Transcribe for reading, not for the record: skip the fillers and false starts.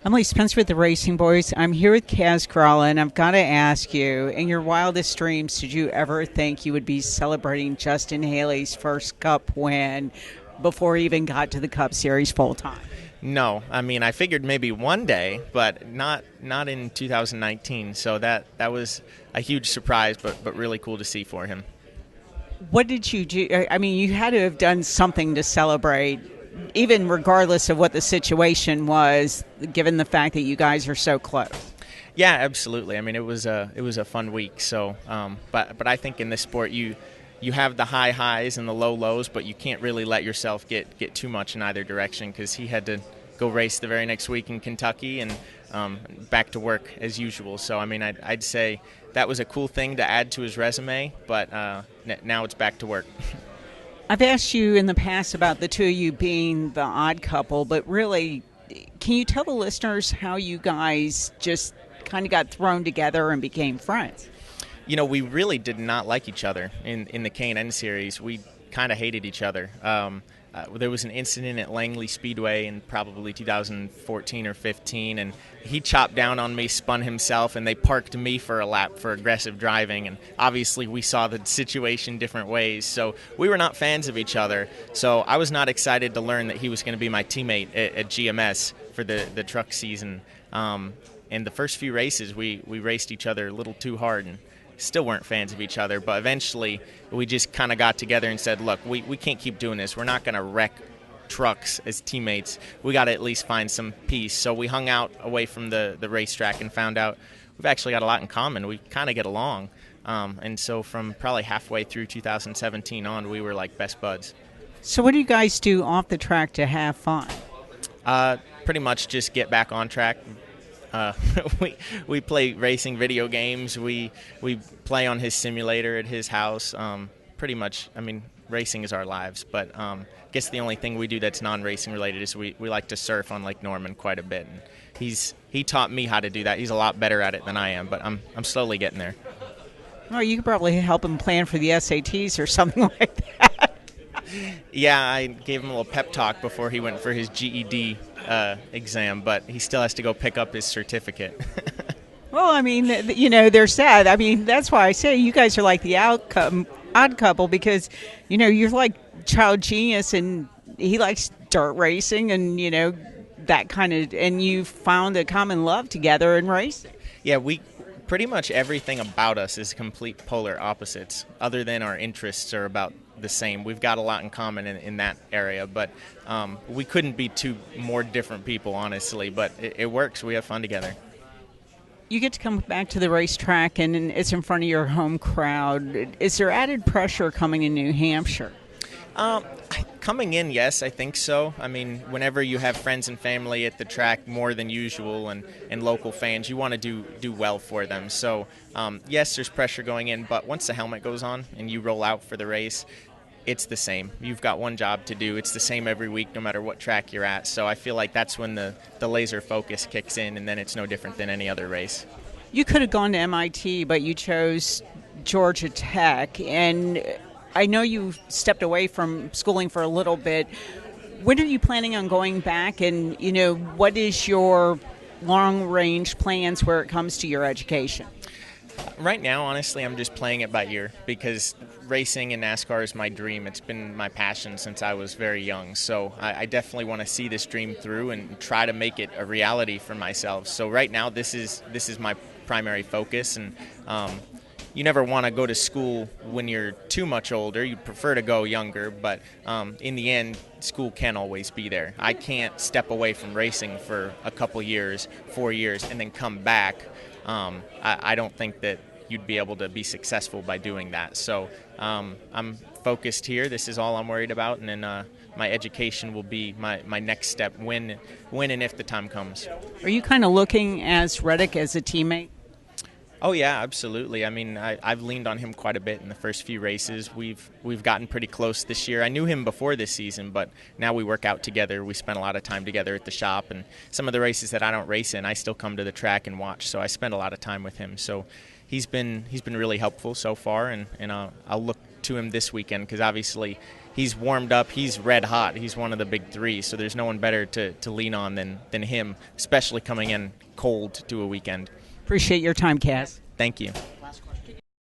I'm Lee Spencer with the Racing Boys. I'm here with Kaz Grala, and I've got to ask you, in your wildest dreams, did you ever think you would be celebrating Justin Haley's first Cup win before he even got to the Cup Series full time? No, I mean I figured maybe one day, but not in 2019. So that was a huge surprise, but really cool to see for him. What did you do? I mean, you had to have done something to celebrate, even regardless of what the situation was, given the fact that you guys are so close. Yeah, absolutely. I mean it was a fun week. So, but I think in this sport you have the high highs and the low lows, but you can't really let yourself get too much in either direction because he had to go race the very next week in Kentucky and back to work as usual. So, I mean, I'd say that was a cool thing to add to his resume, but now it's back to work. I've asked you in the past about the two of you being the odd couple, but really, can you tell the listeners how you guys just kind of got thrown together and became friends? You know, we really did not like each other in the K&N series. We kind of hated each other. There was an incident at Langley Speedway in probably 2014 or 15, and he chopped down on me, spun himself, and they parked me for a lap for aggressive driving. And obviously we saw the situation different ways, so we were not fans of each other. So I was not excited to learn that he was going to be my teammate at GMS for the truck season. In the first few races, we raced each other a little too hard and still weren't fans of each other, but eventually we just kind of got together and said, look, we can't keep doing this. We're not going to wreck trucks as teammates. We got to at least find some peace. So we hung out away from the racetrack and found out we've actually got a lot in common. We kind of get along. And so from probably halfway through 2017 on, we were like best buds. So what do you guys do off the track to have fun? Pretty much just get back on track. We play racing video games. We play on his simulator at his house. Pretty much, I mean, racing is our lives. But I guess the only thing we do that's non-racing related is we like to surf on Lake Norman quite a bit. And he taught me how to do that. He's a lot better at it than I am, but I'm slowly getting there. Well, you could probably help him plan for the SATs or something like that. Yeah, I gave him a little pep talk before he went for his GED exam, but he still has to go pick up his certificate. Well, I mean, you know, they're sad. I mean, that's why I say you guys are like the odd couple because, you know, you're like child genius and he likes dirt racing and, you know, that kind of, and you found a common love together in racing. Yeah, pretty much everything about us is complete polar opposites, other than our interests are about the same. We've got a lot in common in that area, but we couldn't be two more different people, honestly, but it works. We have fun together. You get to come back to the racetrack, and it's in front of your home crowd. Is there added pressure coming in New Hampshire? Coming in, yes, I think so. I mean, whenever you have friends and family at the track more than usual and local fans, you want to do well for them. So, yes, there's pressure going in, but once the helmet goes on and you roll out for the race, it's the same. You've got one job to do. It's the same every week, no matter what track you're at. So I feel like that's when the laser focus kicks in, and then it's no different than any other race. You could have gone to MIT, but you chose Georgia Tech, and I know you stepped away from schooling for a little bit. When are you planning on going back, and, you know, what is your long-range plans where it comes to your education? Right now, honestly, I'm just playing it by ear because racing and NASCAR is my dream. It's been my passion since I was very young. So I definitely want to see this dream through and try to make it a reality for myself. So right now, this is my primary focus. And you never want to go to school when you're too much older. You prefer to go younger, but in the end, school can always be there. I can't step away from racing for a couple years, 4 years, and then come back. I don't think that you'd be able to be successful by doing that. So I'm focused here. This is all I'm worried about, and then my education will be my next step when and if the time comes. Are you kind of looking as Reddick as a teammate? Oh yeah, absolutely. I mean, I've leaned on him quite a bit in the first few races. We've gotten pretty close this year. I knew him before this season, but now we work out together. We spend a lot of time together at the shop, and some of the races that I don't race in, I still come to the track and watch. So I spend a lot of time with him. So he's been really helpful so far, and I'll look to him this weekend because obviously he's warmed up. He's red hot. He's one of the big three, so there's no one better to lean on than him, especially coming in cold to a weekend. Appreciate your time, Kaz. Thank you.